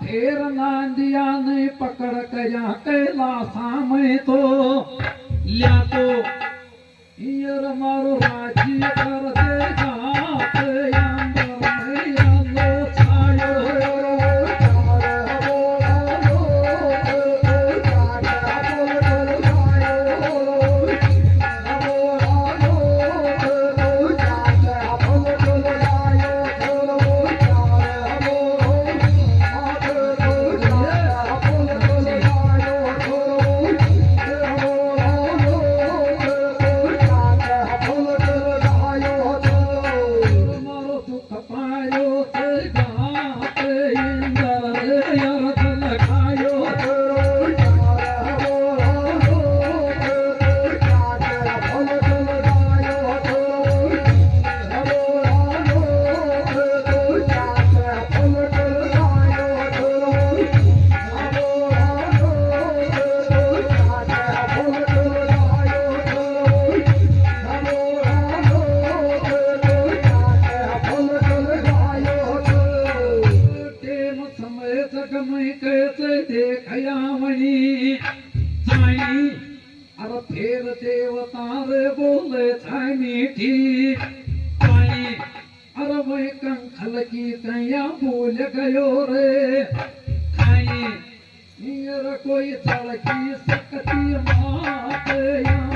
फेर नांदिया ने पकड़ कया कैलासा में तो लिया तो ईयर मारो राजी कर देगा फेर देवता रे बोले थाई मीठी पाई अरे वही कंखल की कैया भूल गयो रे खाई कोई तड़की सकती मात